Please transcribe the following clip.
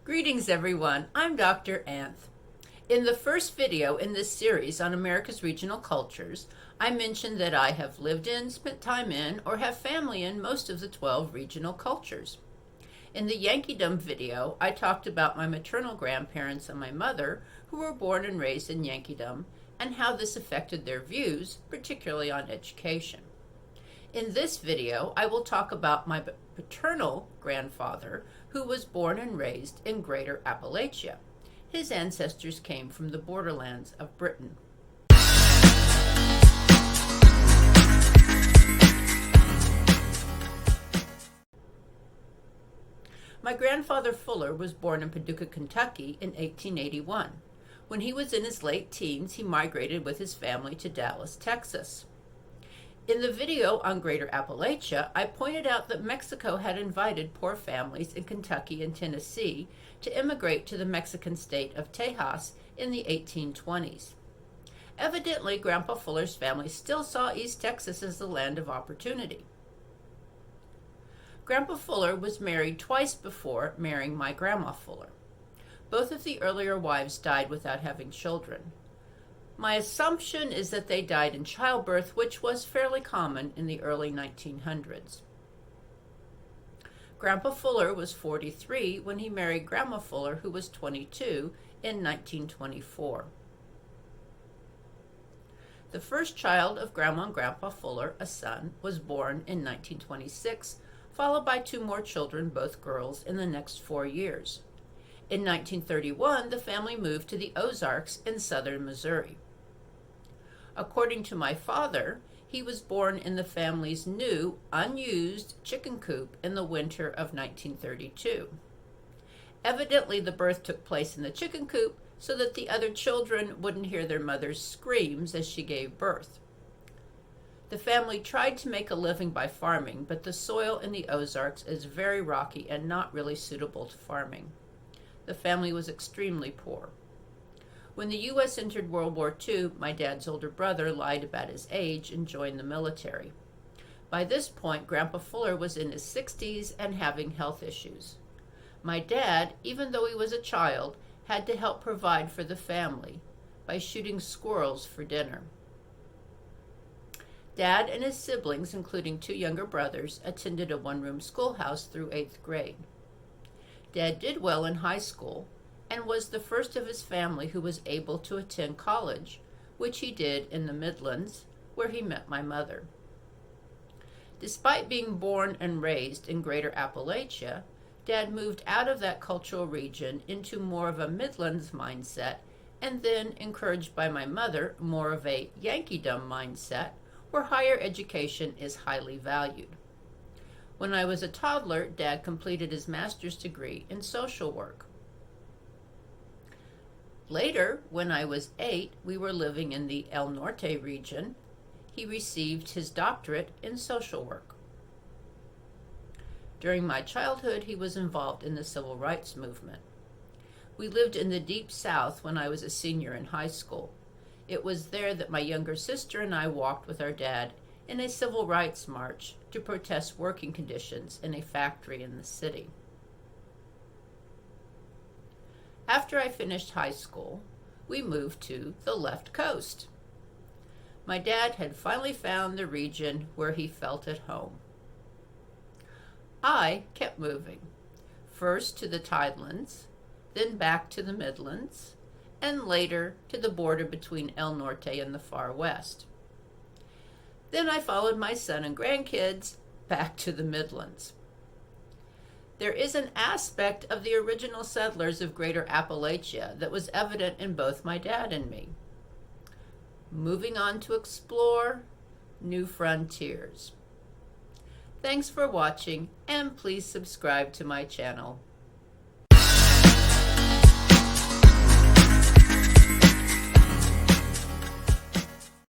Greetings everyone, I'm Dr. Anth. In the first video in this series on America's regional cultures, I mentioned that I have lived in, spent time in, or have family in most of the 12 regional cultures. In the Yankeedom video, I talked about my maternal grandparents and my mother, who were born and raised in Yankeedom, and how this affected their views, particularly on education. In this video, I will talk about my paternal grandfather, who was born and raised in Greater Appalachia. His ancestors came from the borderlands of Britain. My grandfather Fuller was born in Paducah, Kentucky in 1881. When he was in his late teens, he migrated with his family to Dallas, Texas. In the video on Greater Appalachia, I pointed out that Mexico had invited poor families in Kentucky and Tennessee to immigrate to the Mexican state of Tejas in the 1820s. Evidently, Grandpa Fuller's family still saw East Texas as the land of opportunity. Grandpa Fuller was married twice before marrying my Grandma Fuller. Both of the earlier wives died without having children. My assumption is that they died in childbirth, which was fairly common in the early 1900s. Grandpa Fuller was 43 when he married Grandma Fuller, who was 22, in 1924. The first child of Grandma and Grandpa Fuller, a son, was born in 1926, followed by two more children, both girls, in the next 4 years. In 1931, the family moved to the Ozarks in southern Missouri. According to my father, he was born in the family's new, unused chicken coop in the winter of 1932. Evidently, the birth took place in the chicken coop so that the other children wouldn't hear their mother's screams as she gave birth. The family tried to make a living by farming, but the soil in the Ozarks is very rocky and not really suitable to farming. The family was extremely poor. When the U.S. entered World War II, my dad's older brother lied about his age and joined the military. By this point, Grandpa Fuller was in his 60s and having health issues. My dad, even though he was a child, had to help provide for the family by shooting squirrels for dinner. Dad and his siblings, including two younger brothers, attended a one-room schoolhouse through 8th grade. Dad did well in high school and was the first of his family who was able to attend college, which he did in the Midlands, where he met my mother. Despite being born and raised in Greater Appalachia, Dad moved out of that cultural region into more of a Midlands mindset, and then, encouraged by my mother, more of a Yankeedom mindset, where higher education is highly valued. When I was a toddler, Dad completed his master's degree in social work. Later, when I was 8, we were living in the El Norte region. He received his doctorate in social work. During my childhood, he was involved in the civil rights movement. We lived in the Deep South when I was a senior in high school. It was there that my younger sister and I walked with our dad in a civil rights march to protest working conditions in a factory in the city. After I finished high school, we moved to the left coast. My dad had finally found the region where he felt at home. I kept moving, first to the Tidelands, then back to the Midlands, and later to the border between El Norte and the far west. Then I followed my son and grandkids back to the Midlands. There is an aspect of the original settlers of Greater Appalachia that was evident in both my dad and me. Moving on to explore new frontiers. Thanks for watching, and please subscribe to my channel.